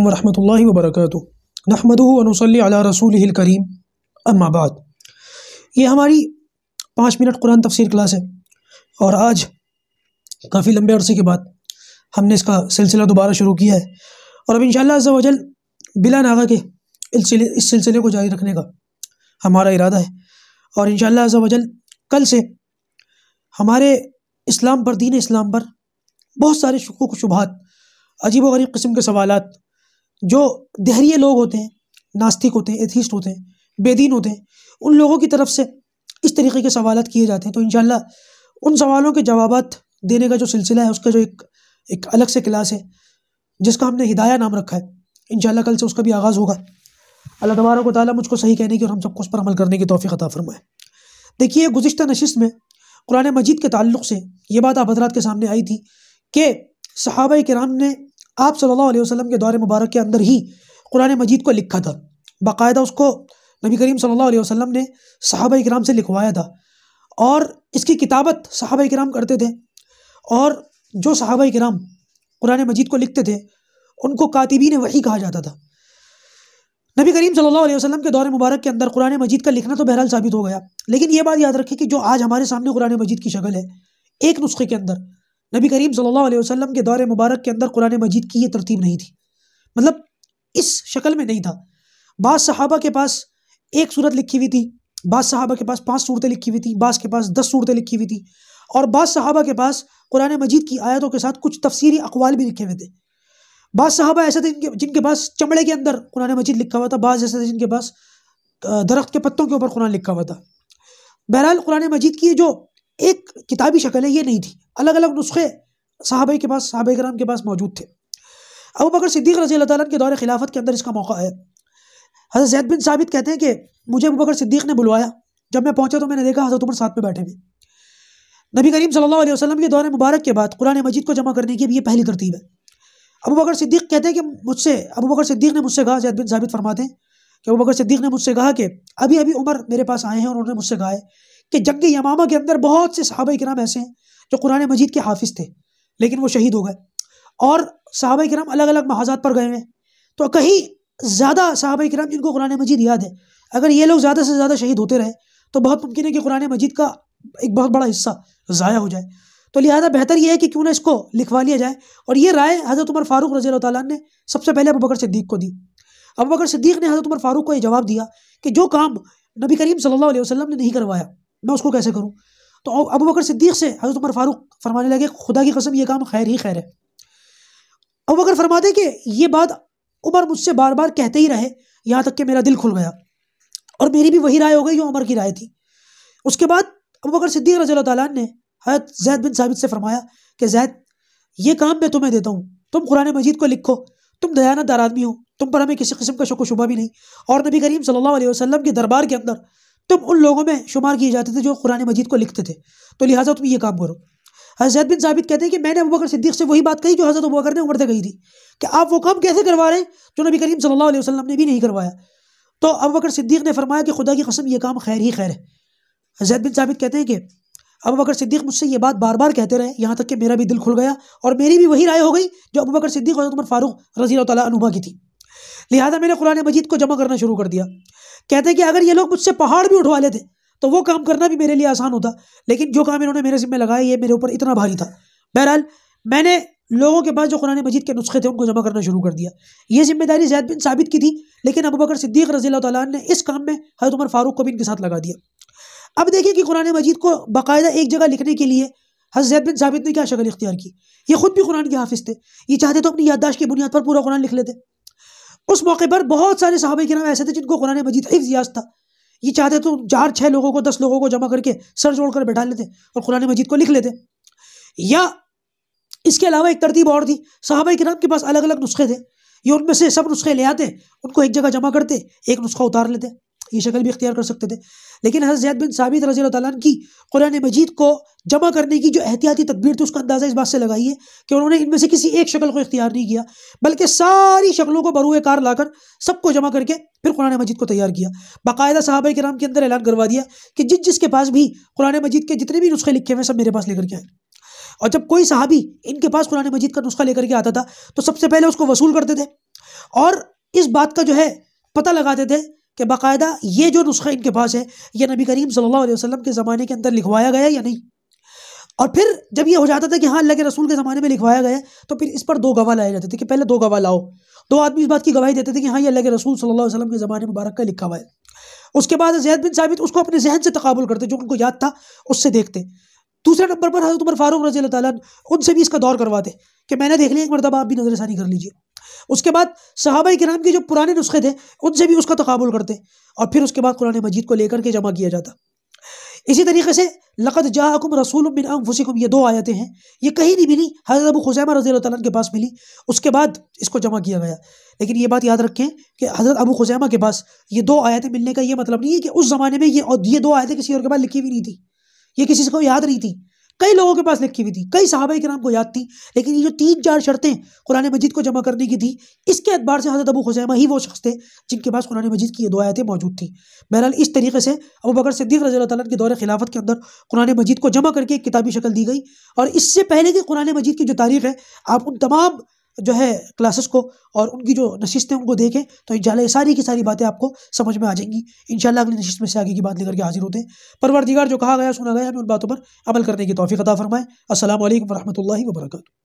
वरहमतुल्लाहि वबरकातुहू नहमदुहु व नुसल्ली अला रसूलिहिल करीम अम्मा बाद। ये हमारी 5 मिनट कुरान तफसीर क्लास है और आज काफ़ी लंबे अरसे के बाद हमने इसका सिलसिला दोबारा शुरू किया है और अब इंशाअल्लाह अज़्ज़ा वजल बिला नागा के इस सिलसिले को जारी रखने का हमारा इरादा है। और इंशाअल्लाह अज़्ज़ा वजल कल से हमारे इस्लाम पर, दीन इस्लाम पर बहुत सारे शुकूक शुबहात, अजीब व गरीब किस्म के सवालात जो दहरिए लोग होते हैं, नास्तिक होते हैं, एथीस्ट होते हैं, बेदीन होते हैं, उन लोगों की तरफ से इस तरीके के सवालात किए जाते हैं। तो इंशाअल्लाह उन सवालों के जवाबात देने का जो सिलसिला है उसका जो एक अलग से क्लास है जिसका हमने हिदाया नाम रखा है, इंशाअल्लाह कल से उसका भी आगाज़ होगा। अल्लाह तबारक व तआला मुझको सही कहने की और हम सबको उस पर अमल करने की तौफीक अता फरमाए। देखिए, गुज़िश्ता नशिस्त में कुरान मजीद के ताल्लुक़ से ये बात आप हज़रात के सामने आई थी कि सहाबा किराम ने आप सल्लल्लाहु अलैहि वसल्लम के दौर मुबारक के अंदर ही कुरान मजीद को लिखा था। बाकायदा उसको नबी करीम सल्लल्लाहु अलैहि वसल्लम ने सहाबा किराम से लिखवाया था और इसकी किताबत सहाबा किराम करते थे। और जो सहाबा किराम कुरान मजीद को लिखते थे उनको कातिबीन वही कहा जाता था। नबी करीम सल्लल्लाहु अलैहि वसल्लम के दौर मुबारक के अंदर कुरान मजीद का लिखना तो बहरहाल साबित हो गया, लेकिन ये बात याद रखें कि जो आज हमारे सामने कुरान मजीद की शक्ल है, एक नुस्खे के अंदर नबी करीम सल्लल्लाहु अलैहि वसल्लम के दौर मुबारक के अंदर कुरान मजीद की ये तरतीब नहीं थी, मतलब इस शक्ल में नहीं था। बाज़ सहाबा के पास एक सूरत लिखी हुई थी, बाज़ सहाबा के पास 5 सूरतें लिखी हुई थी, बाज़ के पास 10 सूरतें लिखी हुई थी और बाज़ सहाबा के पास कुरान मजीद की आयतों के साथ कुछ तफसीरी अक़वाल भी लिखे हुए थे। बाज़ सहाबा ऐसे थे जिनके पास चमड़े के अंदर कुरान मजीद लिखा हुआ था, बाज़ ऐसे थे जिनके पास दरख्त के पत्तों के ऊपर कुरान लिखा हुआ था। बहरहाल कुरान मजीद की जो एक किताबी शक्ल है ये नहीं थी, अलग अलग नुस्खे सहाबा के पास, सहाबा किराम के पास मौजूद थे। अबू बकर सिद्दीक़ रज़ी अल्लाह ताला के दौर खिलाफत के अंदर इसका मौका है। हज़रत ज़ैद बिन साबित कहते हैं कि मुझे अबू बकर सिद्दीक़ ने बुलवाया, जब मैं पहुंचा तो मैंने देखा हज़रत उमर साथ में बैठे हुए। नबी करीम सल्लल्लाहु अलैहि वसल्लम के दौर मुबारक के बाद कुरान मजीद को जमा करने की भी ये पहली तरतीब है। अबू बकर सिद्दीक़ कहते हैं कि अबू बकर सिद्दीक़ ने मुझसे कहा, ज़ैद बिन साबित फरमाते हैं कि अबू बकर सिद्दीक़ ने मुझसे कहा कि अभी अभी उमर मेरे पास आए हैं और उन्होंने मुझसे कहा है कि जंग यमामा के अंदर बहुत से सहाबा किराम ऐसे हैं जो कुरान मजीद के हाफिज़ थे लेकिन वो शहीद हो गए और सहाबा किराम अलग अलग महाजात पर गए हैं। तो कहीं ज़्यादा सहाबा किराम जिनको कुरान मजीद याद है, अगर ये लोग ज़्यादा से ज़्यादा शहीद होते रहे तो बहुत मुमकिन है कि कुरान मजीद का एक बहुत बड़ा हिस्सा ज़ाया हो जाए। तो लिहाजा बेहतर ये है कि क्यों ना इसको लिखवा लिया जाए। और ये राय हज़रत उमर फ़ारूक रज़ी अल्लाह ताला ने सबसे पहले अबू बकर सिद्दीक़ को दी। अबू बकर सिद्दीक़ ने हज़रत उमर फ़ारूक को ये जवाब दिया कि जो काम नबी करीम सल्लल्लाहु अलैहि वसल्लम ने नहीं करवाया मैं उसको कैसे करूँ। तो अबू बकर सिद्दीक़ से हज़रत उमर फ़ारूक फरमाने लगे, खुदा की कसम ये काम खैर ही खैर है। अबू बकर फरमाते कि ये बात उमर मुझसे बार बार कहते ही रहे, यहाँ तक कि मेरा दिल खुल गया और मेरी भी वही राय हो गई जो उमर की राय थी। उसके बाद अबू बकर सिद्दीक़ रज़ी अल्लाह ताला ने हज़रत ज़ैद बिन साबित से फरमाया कि ज़ैद, ये काम मैं तुम्हें देता हूँ, तुम कुरान मजीद को लिखो, तुम दयानतदार आदमी हो, तुम पर हमें किसी किस्म का शक व शुबा भी नहीं और नबी करीम सल्लल्लाहु अलैहि वसल्लम के दरबार के अंदर तुम उन लोगों में शुमार किए जाते थे जो कुरान मजीद को लिखते थे, तो लिहाजा तुम ये काम करो। हज़रत ज़ैद बिन साबित कहते हैं कि मैंने अबू बकर सिद्दीक़ से वही बात कही जो हज़रत अबू बकर ने उमर से कही थी कि आप वो काम कैसे करवा रहे हैं जो नबी करीम सल्लल्लाहु अलैहि वसल्लम ने भी नहीं करवाया। तो अबू बकर सिद्दीक़ ने फरमाया कि खुदा की कसम ये काम खैर ही खैर है। ज़ैद बिन साबित कहते हैं कि अबू बकर सिद्दीक़ मुझसे ये बात बार बार कहते रहे, यहाँ तक कि मेरा भी दिल खुल गया और मेरी भी वही राय हो गई जो अबू बकर सिद्दीक़ और हज़रत उमर फ़ारूक रज़ी अल्लाह ताला अन्हुमा की थी। लिहाजा मैंने कुरान मजीद को जमा करना शुरू कर दिया। कहते हैं कि अगर ये लोग मुझसे पहाड़ भी उठवा लेते तो वो काम करना भी मेरे लिए आसान होता, लेकिन जो काम इन्होंने मेरे ज़िम्मे लगाया ये मेरे ऊपर इतना भारी था। बहरहाल मैंने लोगों के पास जो कुरान मजीद के नुस्खे थे उनको जमा करना शुरू कर दिया। ये जिम्मेदारी ज़ैद बिन साबित की थी, लेकिन अबू बकर सिद्दीक़ रज़ी अल्लाह ताला ने इस काम में हज़रत उमर फ़ारूक को भी इनके साथ लगा दिया। अब देखिए कि कुरान मजीद को बाकायदा एक जगह लिखने के लिए हज़रत ज़ैद बिन साबित ने क्या शक्ल इख्तियार की। ये खुद भी कुरान के हाफिज़ थे, ये चाहते तो अपनी याददाश्त की बुनियाद पर पूरा कुरान लिख लेते। उस मौके पर बहुत सारे सहाबा किराम ऐसे थे जिनको कुरान मजीद हिफ्ज़ याद था, ये चाहते तो 4-6 लोगों को 10 लोगों को जमा करके सर जोड़ कर बैठा लेते और कुरान मजीद को लिख लेते। या इसके अलावा एक तरतीब और थी, सहाबा किराम के पास अलग अलग नुस्खे थे, ये उनमें से सब नुस्खे ले आते, उनको एक जगह जमा करते, एक नुस्खा उतार लेते, ये शक्ल भी इख्तियार कर सकते थे। लेकिन हज़रत ज़ैद बिन साबित रज़ी अल्लाह ताला अन्हु की कुरान मजीद को जमा करने की जो एहतियाती तदबीर थी उसका अंदाज़ा इस बात से लगाइए कि उन्होंने इनमें से किसी एक शक्ल को इख्तियार नहीं किया, बल्कि सारी शक्लों को बरूए कार लाकर सबको जमा करके फिर कुरान मजीद को तैयार किया। बाकायदा सहाबा किराम के अंदर ऐलान करवा दिया कि जिसके पास भी कुरान मजीद के जितने भी नुस्खे लिखे हुए सब मेरे पास लेकर के आए। और जब कोई सहाबी इनके पास कुरान मजीद का नुस्खा लेकर के आता था तो सबसे पहले उसको वसूल करते थे और इस बात का जो है पता लगाते थे कि बाकायदा ये जो नुस्खा इनके पास है ये नबी करीम सल्लल्लाहु अलैहि वसल्लम के ज़माने के अंदर लिखवाया गया या नहीं। और फिर जब ये हो जाता था कि हाँ अल्लाह के रसूल के ज़माने में लिखवाया गया, तो फिर इस पर 2 गवाह लाए जाते थे कि पहले 2 गवाह लाओ। 2 आदमी इस बात की गवाही देते थे कि हाँ ये अल्लाह के रसूल सल्लल्लाहु अलैहि वसल्लम के ज़माने मुबारक का लिखा हुआ है। उसके बाद ज़ैद बिन साबित उसको अपने जहन से तकाबुल करते, जो उनको याद था उससे देखते। दूसरे नंबर पर हज़रत उमर फारूक रज़ी अल्लाह ताला अन्हु, उनसे भी इसका दौर करवाते कि मैंने देख लिया, एक मरतबा आप भी नज़रसानी कर लीजिए। उसके बाद सहाबा किराम के जो पुराने नुस्खे थे उनसे भी उसका तकाबुल करते, और फिर उसके बाद कुरान मजीद को लेकर के जमा किया जाता। इसी तरीके से लक़द जाअकुम रसूलुम मिन अनफुसिकुम, ये 2 आयतें हैं, ये कहीं नहीं मिली, हज़रत अबू खुज़ैमा रज़ियल्लाहु ताला के पास मिली, उसके बाद इसको जमा किया गया। लेकिन ये बात याद रखें कि हज़रत अबू खुज़ैमा के पास ये 2 आयतें मिलने का ये मतलब नहीं है कि उस ज़माने में ये 2 आयतें किसी और के पास लिखी भी नहीं थी, ये किसी को याद नहीं थी। कई लोगों के पास लिखी हुई थी, कई सहाबा किराम को याद थी, लेकिन ये जो 3-4 शर्तें कुरान मजीद को जमा करने की थी, इसके एतबार से हज़रत अबू खुज़ैमा ही वो शख्स थे जिनके पास कुरान मजीद की ये 2 आयतें मौजूद थी। बहरहाल इस तरीके से अबू बकर सिद्दीक़ रज़ी अल्लाह ताला के दौर खिलाफत के अंदर कुरान मजीद को जमा करके एक किताबी शक्ल दी गई। और इससे पहले कि कुरान मजीद की जो तारीख़ है, आप उन तमाम जो है क्लासेस को और उनकी जो नशिस्तें उनको देखें, तो इंशाअल्लाह ये सारी की सारी बातें आपको समझ में आ जाएंगी। इंशाअल्लाह अगली नशिस्त में से आगे की बात लेकर के हाजिर होते हैं। परवरदिगार जो कहा गया सुना गया, हमें उन बातों पर अमल करने की तौफीक अता फरमाए। अस्सलामु अलैकुम व रहमतुल्लाहि व बरकातुहू।